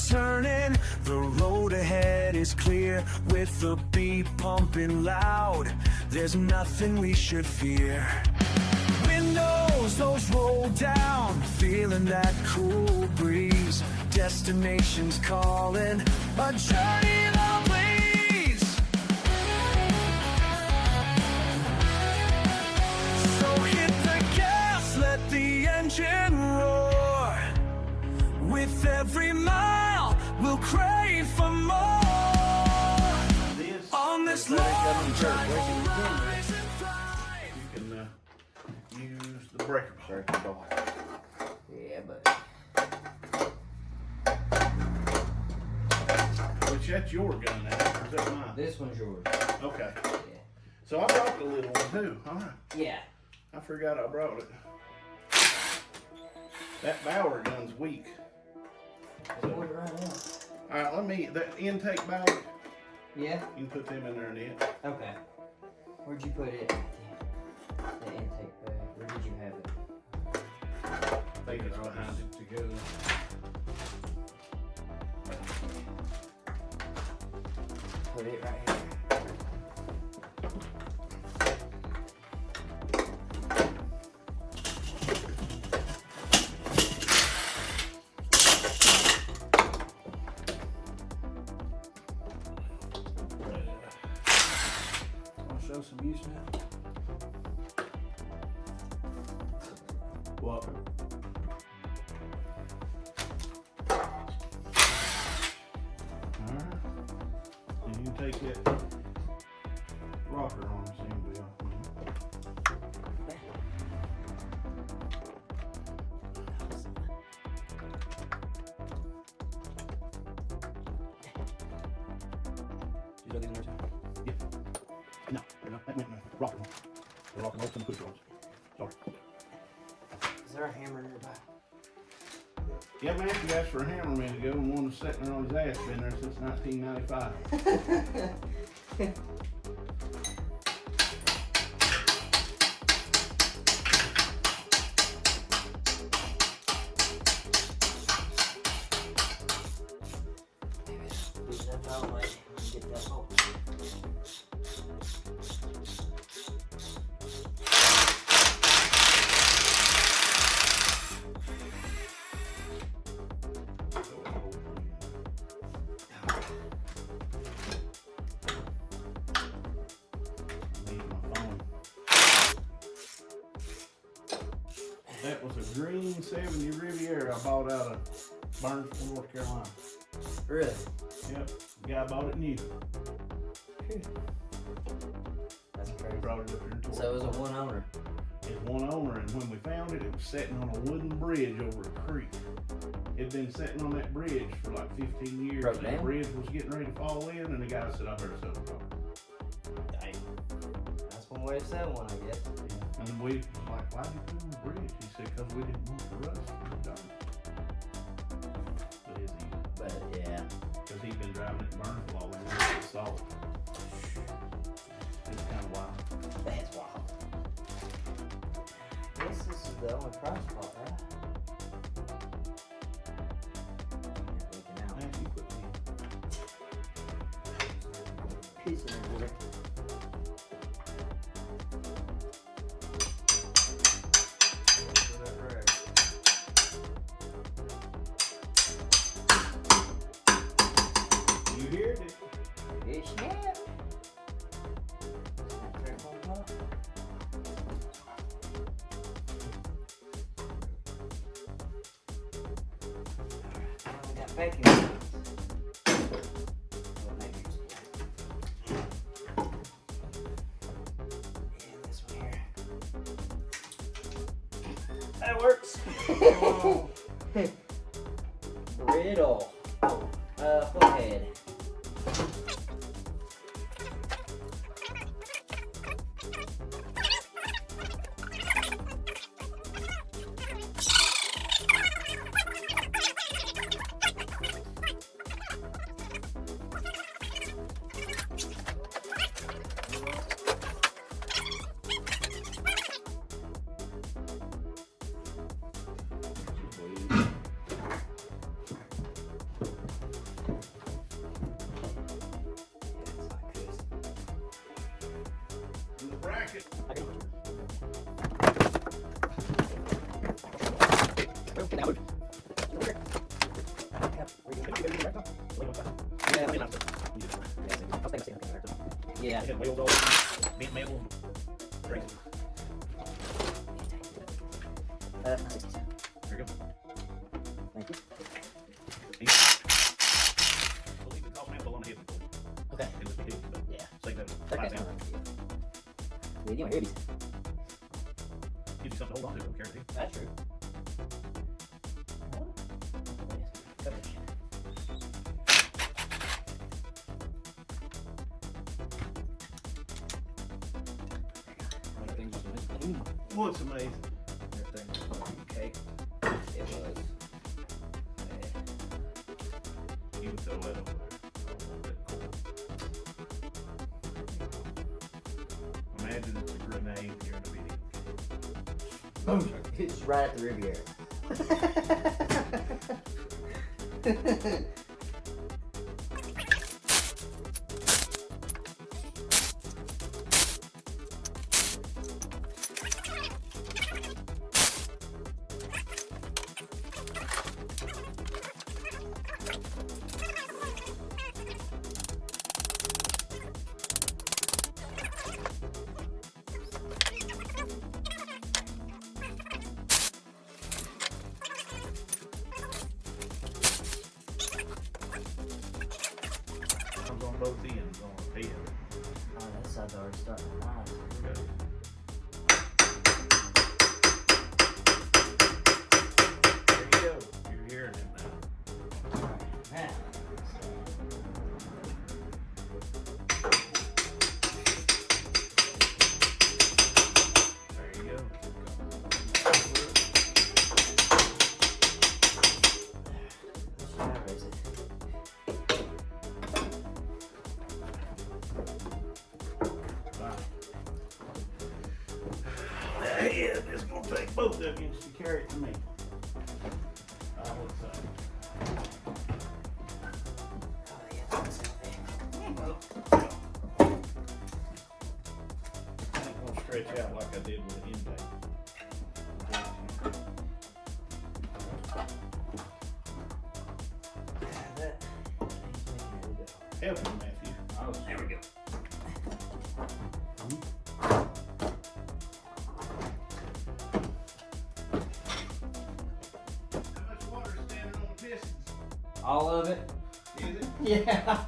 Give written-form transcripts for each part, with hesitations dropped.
turning. The road ahead is clear with the beat pumping loud. There's nothing we should fear. Windows, those roll down, feeling that cool breeze. Destination's calling, a journey that bleeds. So hit the gas, let the engine roar. With every mile, we'll crave for more. On this long drive, rise and thrive. You can use the breaker bar. Yeah, but Which that's your gun now, or is that mine? this one's yours. Okay. Yeah. So I brought the little one too. All right. Yeah. I forgot I brought it. That Bauer gun's weak. Put it right now. All right, let me, the intake bag, Yeah. you can put them in there and it. Okay. Where'd you put it? The intake bag. Where did you have it? I think it's behind it. Together. Put it right here. I'll show some use now. What? Alright. And you can take that rocker arm assembly off. You dug in there, John? No, that meant no. Rocker arm. The rocker arms and the push rods. Sorry. Is there a hammer nearby? Yeah, man, you asked for a hammer a minute ago, and one was sitting there on his ass, been there since 1995. Use that power light and get that hole. That was a green 70 Riviera I bought out of Burnsville, North Carolina. Really? Yep, the guy bought it new. That's crazy. Brought it up here and tore So it was a one owner. It's one owner, and when we found it, it was sitting on a wooden bridge over a creek. It had been sitting on that bridge for like 15 years. Broke and the down? bridge was getting ready to fall in, and the guy said, I better sell the car. Dang. That's one way to sell one, I guess. And we was like, why did you put it on the bridge? He said, because we didn't want the rust. But is he? But yeah. Because he's been driving it in Burnsville all the way to salt. It's kind of wild. That's wild. I guess this is the only price part, right? Looking out. Man, you put me. Piece of wood. You heard it. It's snap. Snap track on top. I only got bacon. Well, maybe it's yeah, this one here. That works. Riddle. Forehead. Thank you. There you go. Thank you. We'll leave the cost sample on the hip. Okay. It was big, but Yeah. save that Okay. 5 pounds. Yeah, you want heavies. Give you something to hold on to, don't carry it. That's true. Everything's just amazing. What's amazing? Everything was fucking cake. It was. You can throw that over there. Imagine it's a grenade here in the video. Boom! It's right at the Riviera. Comes on both ends on the head. Oh, that side's already starting to rise. Okay. There you go. You're hearing it now. Now, There you go. let's try to raise it. Wow. That head is going to take both of you to carry it to me. I would say. Oh, yeah, that's heavy. I ain't going to stretch out like I did with the intake. That he's making it a little bit hard. Help me, Matthew. There we go. How much water is standing on the pistons? All of it? Is it? Yeah.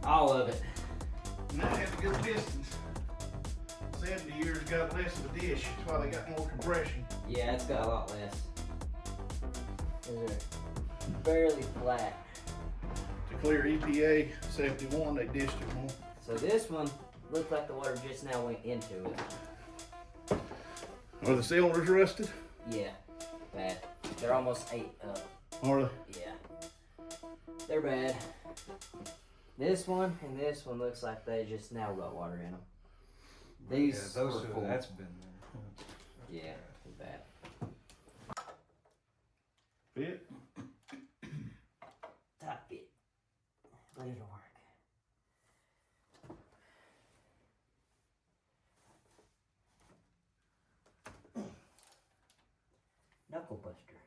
All of it. And that had the good pistons. 70 years got less of a dish. That's why they got more compression. Yeah, it's got a lot less. Those are barely flat. To clear EPA 71, they dished it more. So this one looks like the water just now went into it. Are the cylinders rusted? Yeah, bad. They're almost ate up. Are they? Yeah, they're bad. This one and this one looks like they just now got water in them. These those were two, full. that's been there. Yeah, it's bad. Fit? Tight fit. But it'll work. Knuckle buster.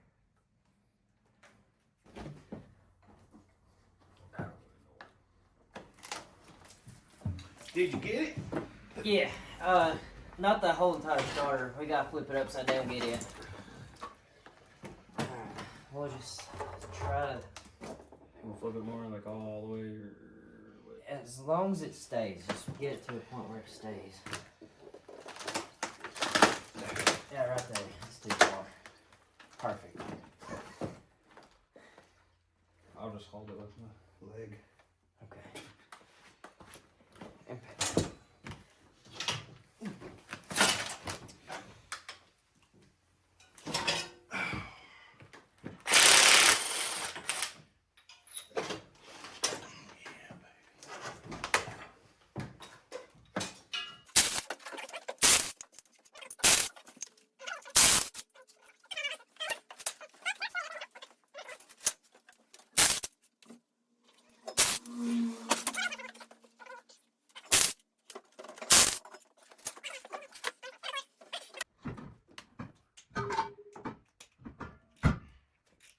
Did you get it? Yeah, not the whole entire starter. We gotta flip it upside down and get it. Alright, we'll just try to, We'll flip it more like all the way or what? as long as it stays, just get it to a point where it stays. Yeah, right there. It's too far. Perfect. I'll just hold it with my leg. Okay.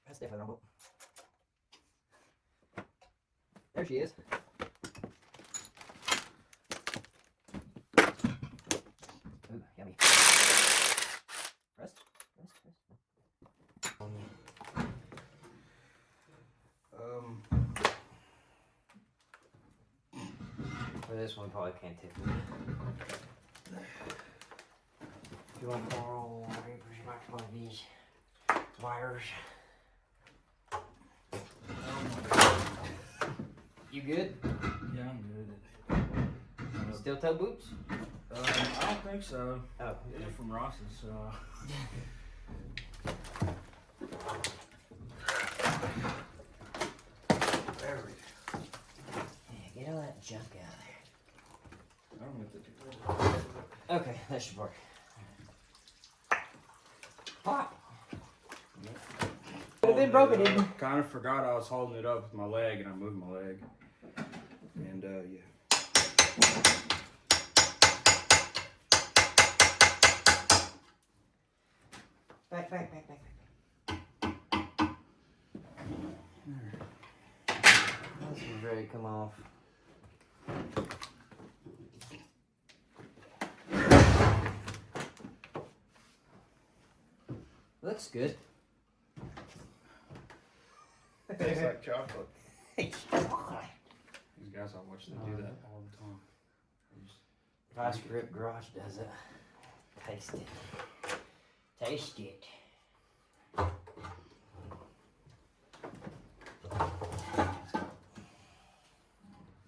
That's definitely wrong. There she is. Ooh, yummy. this one probably can't tip. If you want to borrow papers, you might want these wires. You good? Yeah, I'm good. Steel toe boots? I don't think so. Oh, These are from Ross's, so. There we go. Yeah, get all that junk out I don't have to do of there. Okay, that should work. Pop! Could have been broken, didn't it? Kind of forgot I was holding it up with my leg, and I moved my leg. And yeah. Back. This one's ready to come off. Looks good. Tastes like chocolate. These guys, I watch them do that all the time. Vice Grip Garage does it. Taste it. Taste it.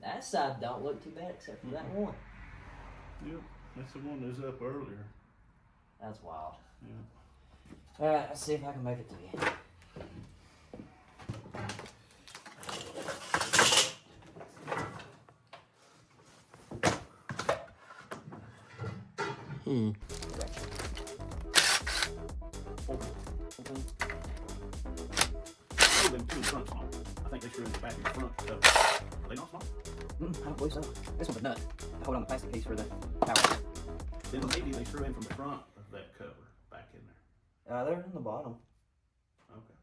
That side don't look too bad except for that one. Yep, that's the one that was up earlier. That's wild. Yeah. Alright, let's see if I can make it to you. Oh, them two in front small. I think they screw in the back and the front. So, are they not small? I don't believe so. This one's a nut. I hold on the plastic piece for the power. Then maybe they screw in from the front of that cover back in there. They're in the bottom. Okay.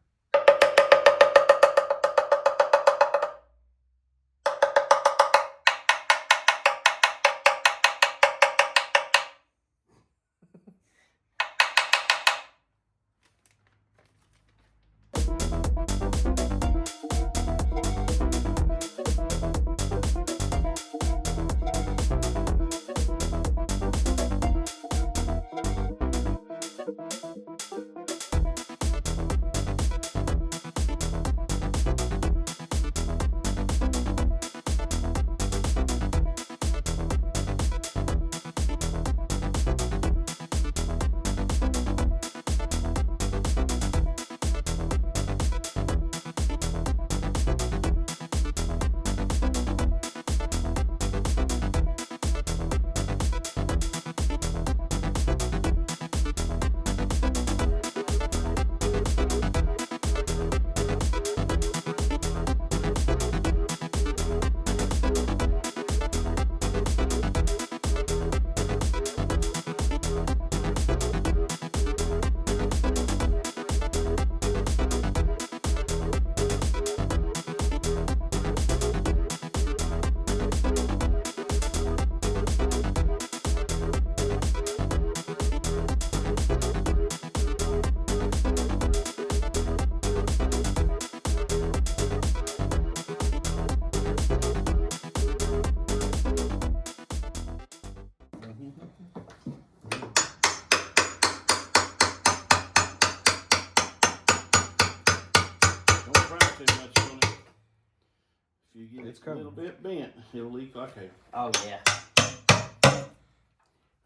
It's a little bit bent, it'll leak like hell. Oh yeah.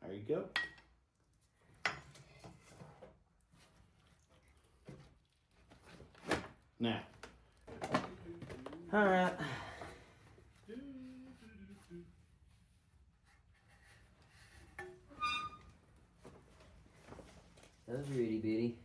There you go. Now. All right. Those are itty bitty.